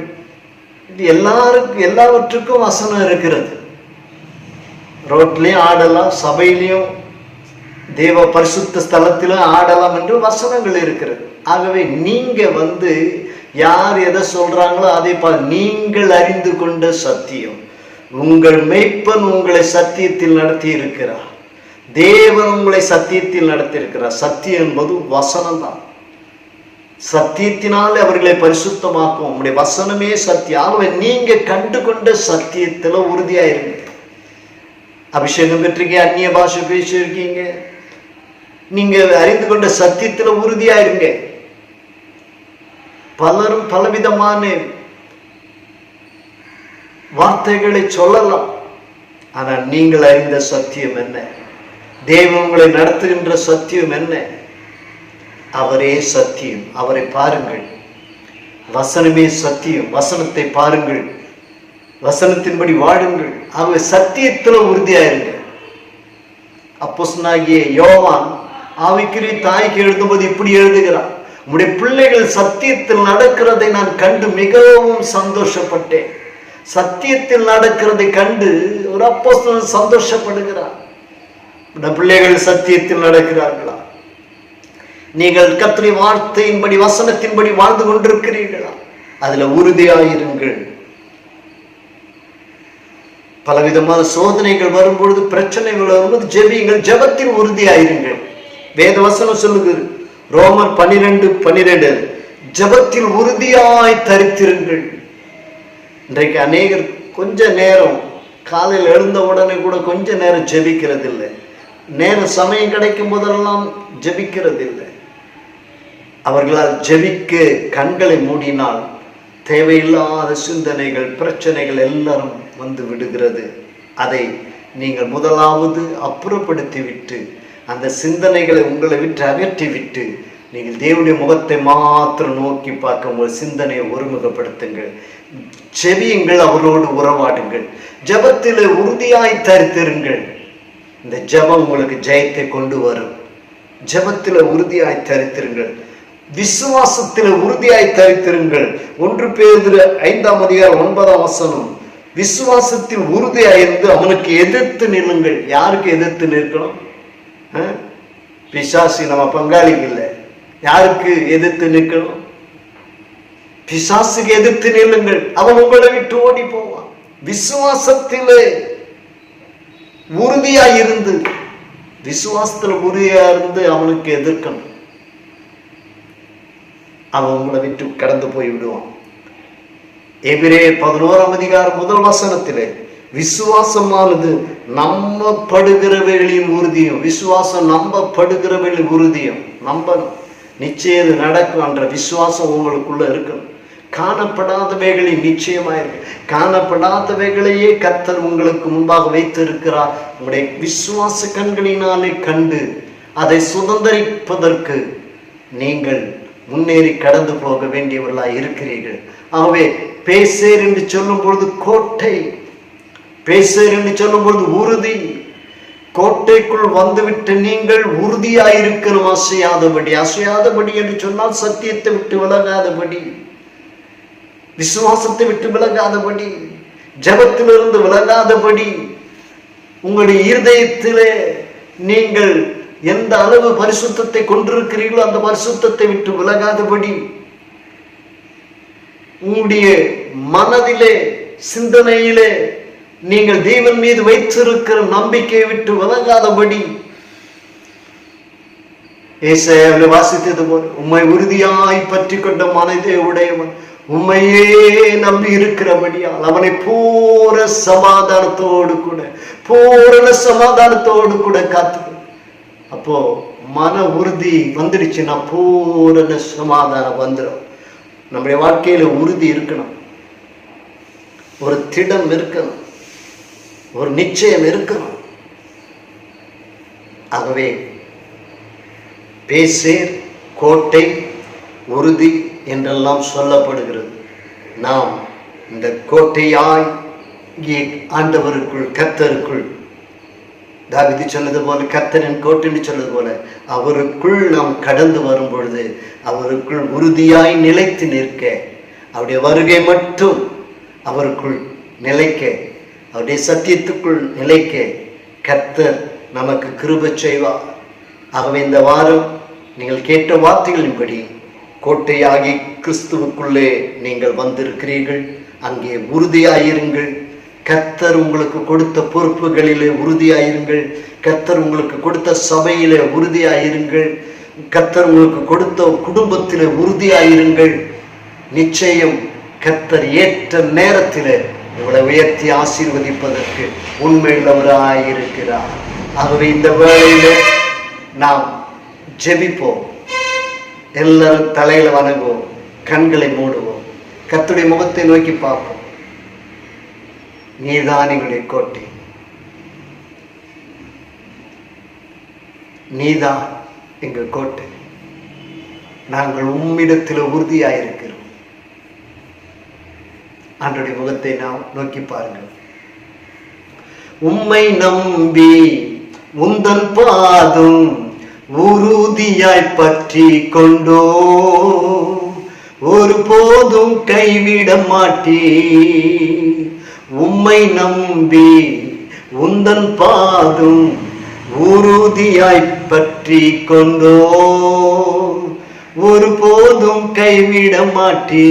எல்லாவற்றுக்கும் வசனம் இருக்கிறது. ரோட்லயும் ஆடலாம், சபையிலையும் தேவ பரிசுத்த ஸ்தலத்திலும் ஆடலாம் என்று வசனங்கள் இருக்கிறது. ஆகவே நீங்க யார் எதை சொல்றாங்களோ அதை நீங்கள் அறிந்து கொண்ட சத்தியம், உங்கள் மெய்ப்பன் உங்களை சத்தியத்தில் நடத்தி இருக்கிறார். தேவன் உங்களை சத்தியத்தில் நடத்தி இருக்கிறார். சத்தியம் என்பது வசனம் தான். சத்தியத்தினாலே அவர்களை பரிசுத்தமாக்கும். உங்களுடைய வசனமே சத்தியம். ஆகவே நீங்க கண்டு கொண்ட சத்தியத்துல உறுதியாயிருங்க. அபிஷேகம் பெற்றிருக்கீங்க, அந்நிய பாஷை பேசியிருக்கீங்க, நீங்க அறிந்து கொண்ட சத்தியத்துல உறுதியாயிருங்க. பலரும் பலவிதமான வார்த்தைகளை சொல்லலாம். ஆனால் நீங்கள் அறிந்த சத்தியம் என்ன? தேவன் உங்களை நடத்துகின்ற சத்தியம் என்ன? அவரே சத்தியம். அவரை பாருங்கள். வசனமே சத்தியம். வசனத்தை பாருங்கள், வசனத்தின்படி வாழுங்கள். ஆகவே சத்தியத்துல உறுதியாயிருங்க. அப்போஸ்தலனாகிய யோவான் ஆவிக்குரிய தாய்க்கு எழுதும்போது இப்படி எழுதுகிறார்: உம்முடைய பிள்ளைகள் சத்தியத்தில் நடக்கிறதை நான் கண்டு மிகவும் சந்தோஷப்பட்டேன். சத்தியத்தில் நடக்கிறதை கண்டு ஒரு அப்போஸ்தலன் சந்தோஷப்படுகிறார். பிள்ளைகள் சத்தியத்தில் நடக்கிறார்களா? நீங்கள் கர்த்தருடைய வார்த்தையின்படி வசனத்தின்படி வாழ்ந்து கொண்டிருக்கிறீர்களா? அதுல உறுதியாயிருங்கள். பலவிதமான சோதனைகள் வரும்பொழுது, பிரச்சனைகள் வரும்போது ஜெபியுங்கள். ஜெபத்தில் உறுதியாயிருங்கள். வேத வசனம் சொல்லுகிறது, ரோமர் 12:12, ஜெபத்தில் உறுதியாய் தரித்திருங்கள். இன்றைக்கு அநேகர் கொஞ்ச நேரம் காலையில் எழுந்த உடனே கூட கொஞ்ச நேரம் ஜெபிக்கிறது இல்லை. நேரம் சமயம் கிடைக்கும் போதெல்லாம் ஜெபிக்கிறது இல்லை. அவர்களால் ஜெபிக்க கண்களை மூடினால் தேவையில்லாத சிந்தனைகள், பிரச்சனைகள் எல்லாரும் வந்து விடுகிறது. அதை நீங்கள் முதலாவது அப்புறப்படுத்திவிட்டு, அந்த சிந்தனைகளை உங்களை விட்டு அகற்றிவிட்டு, நீங்கள் தேவனுடைய முகத்தை மாத்திரம் நோக்கி பார்க்க உங்கள் சிந்தனையை ஒருமுகப்படுத்துங்கள். ஜெபியுங்கள், அவரோடு உறவாடுங்கள். ஜெபத்தில் உறுதியாய் தரித்திருங்கள். இந்த ஜெபம் உங்களுக்கு ஜெயத்தை கொண்டு வரும். ஜெபத்தில் உறுதியாய் தரித்திருங்கள். விசுவாசத்தில் உறுதியாய் தரித்திருங்கள். 1 பேதுரு 5:9 விசுவாசத்தில் உறுதியாயிருந்து அவனுக்கு எதிர்த்து நில்லுங்கள். யாருக்கு எதிர்த்து நிற்கணும்? பிசாசி நம்ம பங்காளிக்கு இல்லை. யாருக்கு எதிர்த்து நிற்கணும்? பிசாசுக்கு எதிர்த்து நில்லுங்கள், அவன் உங்களை விட்டு ஓடி போவான். விசுவாசத்திலே உறுதியாயிருந்து, விசுவாசத்துல உறுதியாயிருந்து அவனுக்கு எதிர்க்கணும். அவன் உங்களை விட்டு கடந்து போய் விடுவான். எபிரேயர் 11:1 விசுவாசமானது நம்பப்படுகிறவைகளின் உறுதியும். விசுவாசம் நம்பப்படுகிறவைகளின் உறுதியும். நம்பணும், நிச்சயம் நடக்கும் என்ற விசுவாசம் உங்களுக்குள்ள இருக்கணும். காணப்படாதவைகளில் நிச்சயமாயிருக்கு. காணப்படாதவைகளையே கர்த்தர் உங்களுக்கு முன்பாக வைத்திருக்கிறார். உங்களுடைய விசுவாச கண்களினாலே கண்டு அதை சுதந்தரிப்பதற்கு நீங்கள் முன்னேறி கடந்து போக வேண்டியவர்களாக இருக்கிறீர்கள். ஆகவே பேசேர் என்று சொல்லும் பொழுது கோட்டை, பேசேர் என்று சொல்லும் பொழுது உறுதி. கோட்டைக்குள் வந்துவிட்டு நீங்கள் உறுதியாயிருக்கணும். அசையாதபடி. அசையாதபடி என்று சொன்னால் சத்தியத்தை விட்டு விலகாதபடி, விசுவாசத்தை விட்டு விலகாதபடி, ஜெபத்திலிருந்து விலகாதபடி, உங்களுடைய இருதயத்திலே நீங்கள் எந்த அளவு பரிசுத்தத்தை கொண்டிருக்கிறீர்களோ அந்த பரிசுத்தத்தை விட்டு விலகாதபடி, உங்களுடைய மனதிலே சிந்தனையிலே நீங்கள் தேவன் மீது வைத்திருக்கிற நம்பிக்கையை விட்டு விலகாதபடி, ஏசாயாவிலே வாசித்தது போல உம்மை உறுதியாய் பற்றி கொண்ட மனதை உடையவன் உம்மையே நம்பி இருக்கிறபடியால் அவனை பூரண சமாதானத்தோடு கூட காத்து. அப்போ மன உறுதி வந்துடுச்சுன்னா பூரண சமாதானம் வந்துடும். நம்முடைய வாழ்க்கையில உறுதி இருக்கணும், ஒரு திடம் இருக்கணும், ஒரு நிச்சயம் இருக்கணும். ஆகவே பேசேர், கோட்டை, உறுதி என்றெல்லாம் சொல்லப்படுகிறது. நாம் இந்த கோட்டையாய் ஆண்டவருக்குள், கர்த்தருக்குள், தாவீது சொன்னது போல, கர்த்தரின் கோட்டைன்னு சொன்னது போல அவருக்குள் நாம் கடந்து வரும் பொழுது அவருக்குள் உறுதியாய் நிலைத்து நிற்க, அவருடைய வருகை மட்டும் அவருக்குள் நிலைக்க, அவருடைய சத்தியத்துக்குள் நிலைக்க கர்த்தர் நமக்கு கிருபை செய்வார். ஆகவே இந்த வாரம் நீங்கள் கேட்ட வார்த்தைகளின்படி கோட்டையாகி கிறிஸ்துவுக்குள்ளே நீங்கள் வந்திருக்கிறீர்கள். அங்கே உறுதியாயிருங்கள். கர்த்தர் உங்களுக்கு கொடுத்த பொறுப்புகளிலே உறுதியாயிருங்கள். கர்த்தர் உங்களுக்கு கொடுத்த சபையிலே உறுதியாயிருங்கள். கர்த்தர் உங்களுக்கு கொடுத்த குடும்பத்திலே உறுதியாயிருங்கள். நிச்சயம் கர்த்தர் ஏற்ற நேரத்திலே உங்களை உயர்த்தி ஆசீர்வதிப்பதற்கு உண்மையுள்ளவராயிருக்கிறார். ஆகவே இந்த வேளையிலே நாம் ஜெபிப்போம். எல்லாரும் தலையில வணங்குவோம், கண்களை மூடுவோம், கர்த்தருடைய முகத்தை நோக்கி பார்ப்போம். நீதான் எங்களுடைய கோட்டை, நீதான் எங்கள் கோட்டை. நாங்கள் உம்மிடத்தில் உறுதியாயிருக்கிறோம். ஆண்டவருடைய முகத்தை நாம் நோக்கி பாருங்கள். உம்மை நம்பி உந்தன் பாதம் உறுதியாய் பற்றி கொண்டோ, ஒரு போதும் கைவிட மாட்டே. உம்மை நம்பி உந்தன் பாதம் உறுதியாய் பற்றி கொண்டோ, ஒரு போதும் கைவிட மாட்டே.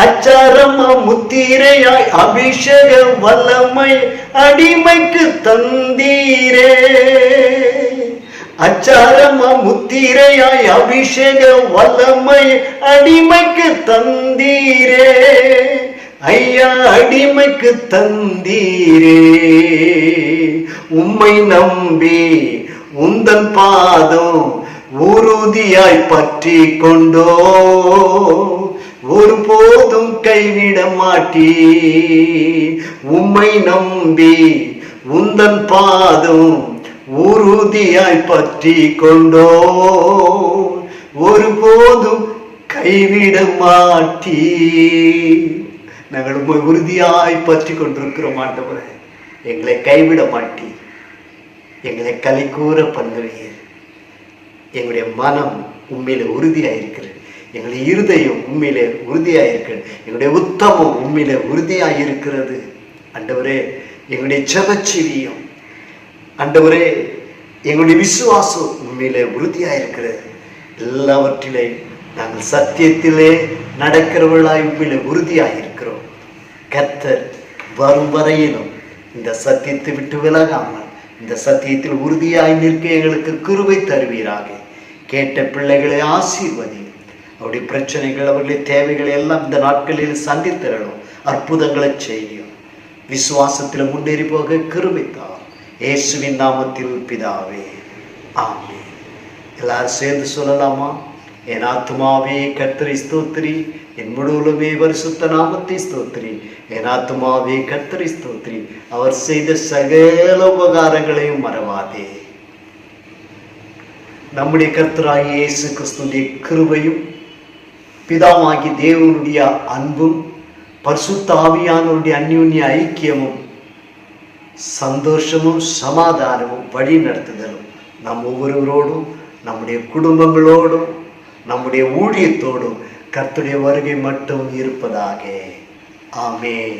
அச்சாரமா முத்திரையாய் அபிஷேக வல்லமை அடிமைக்கு தந்தீரே. அச்சாரமா முத்திரையாய் அபிஷேக வல்லமை அடிமைக்கு தந்தீரே. ஐயா அடிமைக்கு தந்தீரே. உம்மை நம்பி உந்தன் பாதம் உறுதியாய் பற்றி கொண்டோ, ஒரு போதும் கைவிட மாட்டீ. உம்மை நம்பி உந்தன் பாதம் உறுதியாய் பற்றி கொண்டோ, ஒரு போதும் கைவிட மாட்டீ. நாங்கள் உம்மை உறுதியாய் பற்றி கொண்டிருக்கிறோம் ஆண்டவரே. எங்களை கைவிட மாட்டீ, எங்களை களிக்கூற பண்ணுவீர். எங்களுடைய மனம் உண்மையில உறுதியாயிருக்கிறது, எங்களுடைய இருதயம் உண்மையிலே உறுதியாயிருக்கிறது, எங்களுடைய உத்தமம் உண்மையிலே உறுதியாயிருக்கிறது. ஆண்டவரே எங்களுடைய ஜெபச்சீவியம், ஆண்டவரே எங்களுடைய விசுவாசம் உண்மையிலே உறுதியாயிருக்கிறது. எல்லாவற்றிலே நாங்கள் சத்தியத்திலே நடக்கிறவர்களாய் உண்மையிலே உறுதியாயிருக்கிறோம். கர்த்தர் வரும் வரையிலும் இந்த சத்தியத்தை விட்டு விலகாமல் இந்த சத்தியத்தில் உறுதியாய் நிற்க எங்களுக்கு கிருபை தருவீராக. கேட்ட பிள்ளைகளை ஆசீர்வதி. அவருடைய பிரச்சனைகள், அவர்களுடைய தேவைகளை எல்லாம் இந்த நாட்களில் சந்தித்திரணும். அற்புதங்களை செய்யும். விசுவாசத்தில் முன்னேறி போக கிருபை தார். இயேசுவின் நாமத்தில் பிதாவே, ஆமென். எல்லாரும் சேர்ந்து சொல்லலாமா? என் ஆத்துமாவே கர்த்தரை ஸ்தோத்திரி, என் முழுவலுமே பரிசுத்த நாமத்தை ஸ்தோத்திரி. என் ஆத்துமாவே கர்த்தரை ஸ்தோத்திரி, அவர் செய்த சகல உபகாரங்களையும் மறவாதே. நம்முடைய கர்த்தராகிய இயேசு கிறிஸ்துவின் கிருபையும் பிதாவாகிய தேவனுடைய அன்பும் பரிசுத்த ஆவியானவருடைய அந்யோன்ய ஐக்கியமும் சந்தோஷமும் சமாதானமும் வழி நடத்துதலும் நம் ஒவ்வொருவரோடும், நம்முடைய குடும்பங்களோடும், நம்முடைய ஊழியத்தோடும் கர்த்தருடைய வருகை மட்டும் இருப்பதாக. ஆமென்.